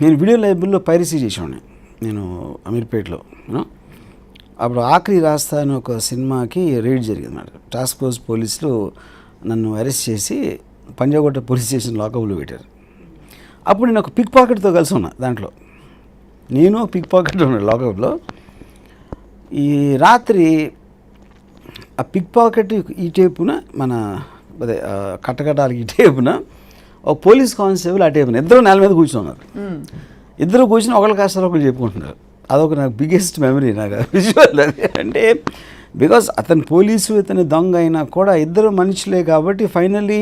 నేను వీడియో లైబ్రరీలో పైరసీ చేసేవాడిని నేను అమీర్పేటలో. అప్పుడు ఆఖరి రాస్తా అని ఒక సినిమాకి రైడ్ జరిగింది అన్నమాట. టాస్క్ ఫోర్స్ పోలీసులు నన్ను అరెస్ట్ చేసి పంజాగుట్ట పోలీస్ స్టేషన్ లాకప్లో పెట్టారు. అప్పుడు నేను ఒక పిక్ పాకెట్తో కలిసి ఉన్నా దాంట్లో. నేను పిక్ పాకెట్ ఉన్నాను లాకప్లో. ఈ రాత్రి ఆ పిక్ పాకెట్ ఈ టేపున మన అదే కట్టకటాలకి ఈ టేపున ఒక పోలీస్ కానిస్టేబుల్ ఆ టేపున ఇద్దరు నేల మీద కూర్చున్నారు. ఇద్దరు కూర్చొని ఒకళ్ళు కాస్త ఒకళ్ళు చెప్పుకుంటున్నారు. అదొక నాకు బిగ్గెస్ట్ మెమరీ నాకు విజువల్ అది. అంటే బికాస్ అతను పోలీసు ఇతను దొంగ అయినా కూడా ఇద్దరు మనుషులే కాబట్టి ఫైనల్లీ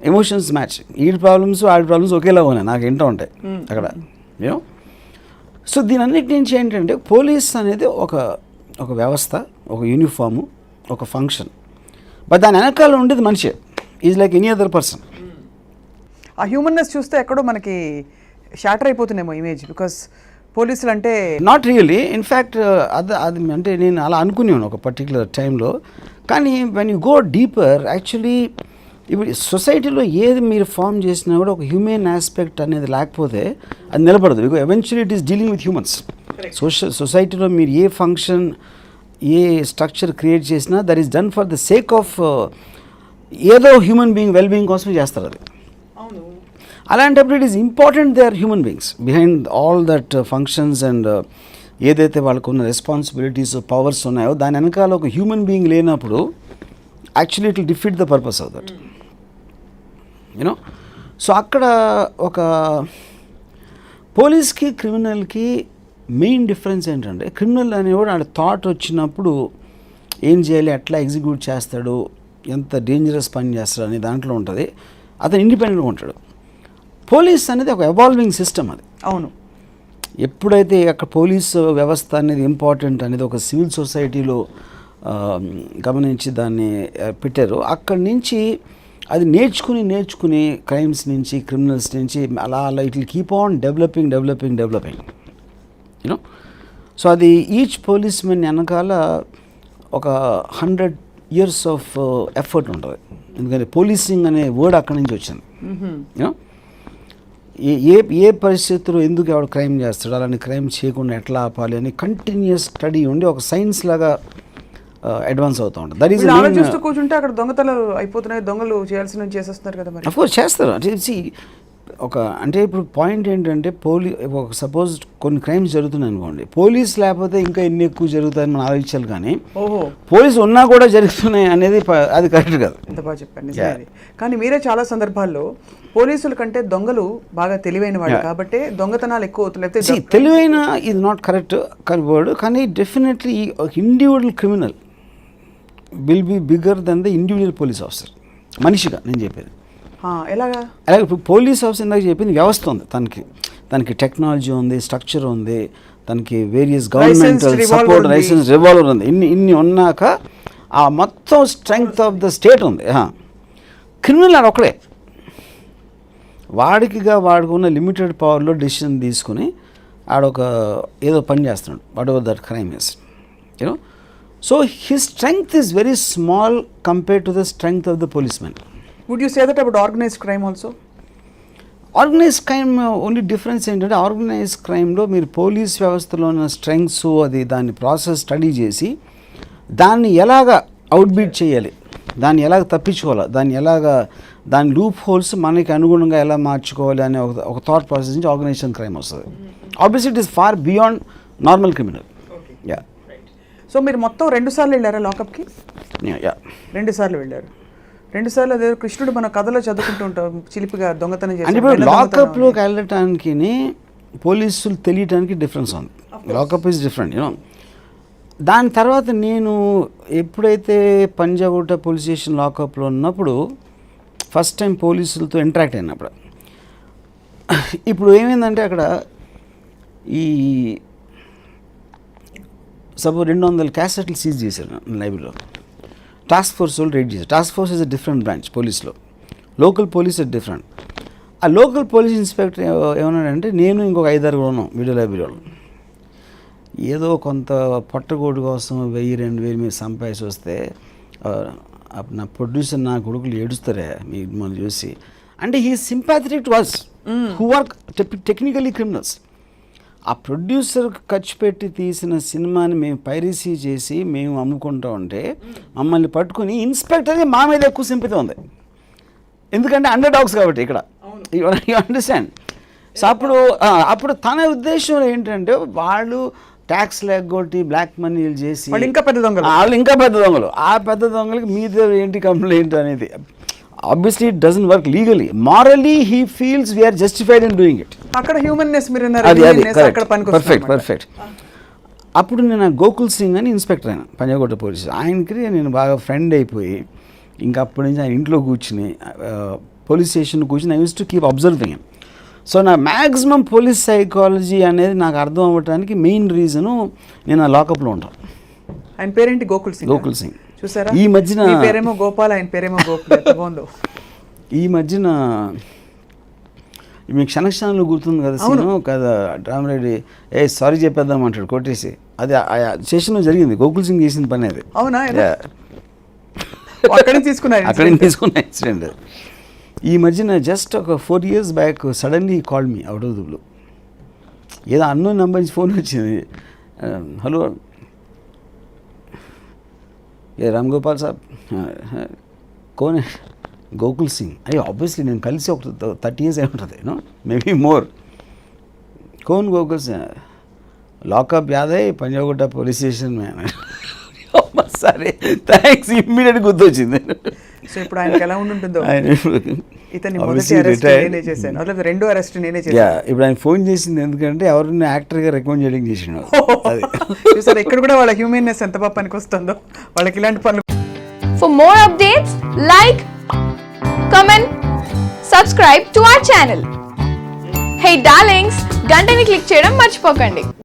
ఎమోషన్స్ మ్యాచ్. ఈడి ప్రాబ్లమ్స్ ఆడి ప్రాబ్లమ్స్ ఒకేలా ఉన్నాయి నాకు ఏంటో ఉంటాయి అక్కడ యూనో. సో దీని అన్నిటి నుంచి ఏంటంటే పోలీస్ అనేది ఒక వ్యవస్థ, ఒక యూనిఫాము, ఒక ఫంక్షన్. బట్ దాని వెనకాల ఉండేది మనిషే. Is like any other person. ఆ హ్యూమన్నెస్ చూస్తే ఎక్కడో మనకి షాటర్ అయిపోతుందేమో ఇమేజ్. బికాస్ పోలీసులు అంటే నాట్ రియల్లీ. ఇన్ఫ్యాక్ట్ అది అంటే నేను అలా అనుకునేవాను ఒక పర్టికులర్ టైంలో. కానీ when you go deeper actually ఇప్పుడు సొసైటీలో ఏది మీరు ఫామ్ చేసినా కూడా ఒక హ్యూమన్ ఆస్పెక్ట్ అనేది లేకపోతే అది నిలబడదు. Because eventually it is dealing with humans. సొసైటీలో మీరు ఏ ఫంక్షన్ ఏ స్ట్రక్చర్ క్రియేట్ చేసినా that is done for the sake of ఏదో హ్యూమన్ బీయింగ్ వెల్ బీయింగ్ కోసమే చేస్తారు అది. అలాంటప్పుడు it is important they are human beings behind all that functions and ఏదైతే వాళ్ళకు ఉన్న రెస్పాన్సిబిలిటీస్ పవర్స్ ఉన్నాయో దాని వెనకాల ఒక హ్యూమన్ బీయింగ్ లేనప్పుడు actually it will defeat the purpose of that you know. So అక్కడ ఒక పోలీస్కి క్రిమినల్కి మెయిన్ డిఫరెన్స్ ఏంటంటే క్రిమినల్ అనేవాడు ఆడ థాట్ వచ్చినప్పుడు ఏం చేయాలి, ఎట్లా ఎగ్జిక్యూట్ చేస్తాడు, ఎంత డేంజరస్ పని చేస్తాడు అనే దాంట్లో ఉంటుంది. అతను ఇండిపెండెంట్గా ఉంటాడు. పోలీస్ అనేది ఒక ఎవాల్వింగ్ సిస్టమ్ అది. అవును. ఎప్పుడైతే అక్కడ పోలీస్ వ్యవస్థ అనేది ఇంపార్టెంట్ అనేది ఒక సివిల్ సొసైటీలో గమనించి దాన్ని పెట్టారు, అక్కడి నుంచి అది నేర్చుకుని క్రైమ్స్ నుంచి క్రిమినల్స్ నుంచి అలా it will keep on developing you know. So అది ఈచ్ పోలీస్ మెన్ వెనకాల ఒక 100 years ఆఫ్ ఎఫర్ట్ ఉంటుంది. ఎందుకంటే పోలీసింగ్ అనే వర్డ్ అక్కడి నుంచి వచ్చింది యూనో. ఏ పరిస్థితుల్లో ఎందుకు ఎవడు క్రైమ్ చేస్తాడు, అలాంటి క్రైమ్ చేయకుండా ఎట్లా ఆపాలి అని కంటిన్యూస్ స్టడీ ఉండి ఒక సైన్స్ లాగా అడ్వాన్స్ అవుతూ ఉంటుంది. దట్ ఈస్ చూస్తూ కూర్చుంటే అక్కడ దొంగతలు అయిపోతున్నాయి, దొంగలు చేయాల్సిన చేసేస్తున్నారు కదా మరి. అఫ్కోర్స్ చేస్తారు. అంటే ఇప్పుడు పాయింట్ ఏంటంటే సపోజ్ కొన్ని క్రైమ్స్ జరుగుతున్నాయి అనుకోండి, పోలీస్ లేకపోతే ఇంకా ఎన్ని ఎక్కువ జరుగుతాయని మనం ఆలోచించాలి. కానీ పోలీసు ఉన్నా కూడా జరుగుతున్నాయి అనేది అది కరెక్ట్ కాదు. ఎంత బాగా చెప్పారు నిజమే. కానీ మీరే చాలా సందర్భాల్లో పోలీసుల కంటే దొంగలు బాగా తెలివైన వాళ్ళు కాబట్టి దొంగతనాలు ఎక్కువ అవుతున్నాయి. తెలివైన ఇది నాట్ కరెక్ట్ వర్డ్, కానీ definitely individual criminal will be bigger than the individual police officer. మనిషిగా నేను చెప్పేది అలాగే ఇప్పుడు పోలీస్ ఆఫీసర్ ఇందాక చెప్పింది వ్యవస్థ ఉంది, తనకి టెక్నాలజీ ఉంది, స్ట్రక్చర్ ఉంది, తనకి various governmental support, license, revolver ఉంది, ఇన్ని ఉన్నాక ఆ మొత్తం స్ట్రెంగ్త్ ఆఫ్ ద స్టేట్ ఉంది. క్రిమినల్ ఆడ ఒకడే వాడుకున్న లిమిటెడ్ పవర్లో డెసిషన్ తీసుకుని ఆడొక ఏదో పని చేస్తున్నాడు, what ever that crime is you know. So his strength is very small compared to the strength of the policemen. Would you say that about organized crime also? Organise crime only difference ఏంటంటే organise క్రైమ్లో మీరు police వ్యవస్థలో ఉన్న strengths అది దాన్ని process study చేసి దాన్ని ఎలాగ అవుట్బీట్ చేయాలి, దాన్ని ఎలాగ తప్పించుకోవాలి, దాని లూప్ హోల్స్ మనకి అనుగుణంగా ఎలా మార్చుకోవాలి అనే ఒక థాట్ ప్రాసెస్ నుంచి ఆర్గనైజేషన్ క్రైమ్ వస్తుంది. Obviously it is far beyond normal criminal. Yeah. So మీరు మొత్తం 2 సార్లు వెళ్ళారా లాకప్కి? యా, 2 సార్లు వెళ్ళారు. 2 సార్లు అదే కృష్ణుడు మన కథలో చదువుకుంటూ ఉంటాం, చిలిపిగా దొంగతనం చేసి. అంటే ఇప్పుడు లాకప్లోకి వెళ్ళటానికి పోలీసులు తెలియటానికి డిఫరెన్స్ ఉంది. Lockup is different you know. దాని తర్వాత నేను ఎప్పుడైతే పంజాగుట్ట పోలీస్ స్టేషన్ లాకప్లో ఉన్నప్పుడు ఫస్ట్ టైం పోలీసులతో ఇంటరాక్ట్ అయినప్పుడు ఇప్పుడు ఏమైందంటే అక్కడ ఈ సపోజ్ 200 క్యాసెట్లు సీజ్ చేశారు లైబ్రరీలో. టాస్క్ ఫోర్స్ వాళ్ళు రైడ్ చేశారు. Task force is a different branch పోలీస్లో, లోకల్ పోలీస్ ఇస్ డిఫరెంట్. ఆ లోకల్ పోలీస్ ఇన్స్పెక్టర్ ఏమన్నాడంటే నేను ఇంకొక 5-6 ఉన్నాం వీడియో లైబ్రరీ వాళ్ళు, ఏదో కొంత పొట్టగోడు కోసం 1000-2000 మీరు సంపాదించి వస్తే నా ప్రొడ్యూసర్ నా కొడుకులు ఏడుస్తారే మీరు మనం చూసి అంటే he sympathetic to us. Who are technically criminals. ఆ ప్రొడ్యూసర్ ఖర్చు పెట్టి తీసిన సినిమాని మేము పైరసీ చేసి మేము అమ్ముకుంటా ఉంటే మమ్మల్ని పట్టుకుని ఇన్స్పెక్టర్కి మా మీద ఎక్కువ సింపతి ఉంది, ఎందుకంటే అండర్ డాగ్స్ కాబట్టి ఇక్కడ. You understand? సో అప్పుడు తన ఉద్దేశం ఏంటంటే వాళ్ళు ట్యాక్స్ లేకొట్టి బ్లాక్ మనీలు చేసి వాళ్ళు ఇంకా పెద్ద దొంగలు, ఆ పెద్ద దొంగలకి మీద ఏంటి కంప్లైంట్ అనేది. Obviously it doesn't work legally. Morally he feels we're justified in doing it. అక్కడ హ్యూమన్నెస్ మీరు పర్ఫెక్ట్. అప్పుడు నేను గోకుల్ సింగ్ అని ఇన్స్పెక్టర్ అయినా పంజాగుట్ట పోలీసు. ఆయనకి నేను బాగా ఫ్రెండ్ అయిపోయి ఇంకా అప్పటి నుంచి ఆయన ఇంట్లో కూర్చుని పోలీస్ స్టేషన్ కూర్చుని I use to keep observing. So నా మ్యాక్సిమం పోలీస్ సైకాలజీ అనేది నాకు అర్థం అవ్వడానికి మెయిన్ రీజను నేను ఆ లాకప్లో ఉంటాను. ఆయన పేరేంటి? గోకుల్ సింగ్. చూసారా, ఈ మధ్యన పేరేమో గోపాల్, ఆయన పేరేమో గోకుల్. ఎంత బాగుందో. ఈ మధ్యన మీకు క్షణక్షణంలో గుర్తుంది కదా సీను కదా, రామరెడ్డి సారీ చెప్పేద్దాం అంటాడు కొట్టేసి. అది స్టేషన్లో జరిగింది, గోకుల్ సింగ్ చేసిన పని అది. అవునా? అక్కడి నుంచి తీసుకున్న ఇన్సిడెంట్. ఈ మధ్యన జస్ట్ ఒక 4 years back suddenly call me out of the blue. ఏదో అన్నోన్ నెంబర్ నుంచి ఫోన్ వచ్చింది. హలో ఏ రామ్ గోపాల్ సాబ్, కోన్ గోకుల్ సింగ్. అయ్యో ఆబ్వియస్లీ నేను కలిసి ఒక 30 years అయి ఉంటుంది, మేబీ మోర్. కోన్ గోకుల్ సింగ్, లాకప్ యాదయ్ పంజాగుట్ట పోలీస్ స్టేషన్ మ్యాన్. సరే థ్యాంక్స్, ఇమ్మీడియట్ గుర్తొచ్చింది. సో ఇప్పుడు ఆయనకి ఎలా ఉంటుందో, ఇతని మొదటి అరెస్ట్ నేనే చేశాను, అట్లా రెండో అరెస్ట్ నేనే చేశాను. ఇప్పుడు ఆయన ఫోన్ చేసింది ఎందుకంటే ఎవరిని యాక్టర్గా రికమెండ్ చేయడానికి చేసిండు. చూసారు ఇక్కడ కూడా వాళ్ళ హ్యూమన్నెస్ ఎంత బాగా పనికి వస్తుందో వాళ్ళకి ఇలాంటి పనులు. For more updates, like, comment, subscribe to our channel. Hey darlings, గంటని click చేయడం మర్చిపోకండి.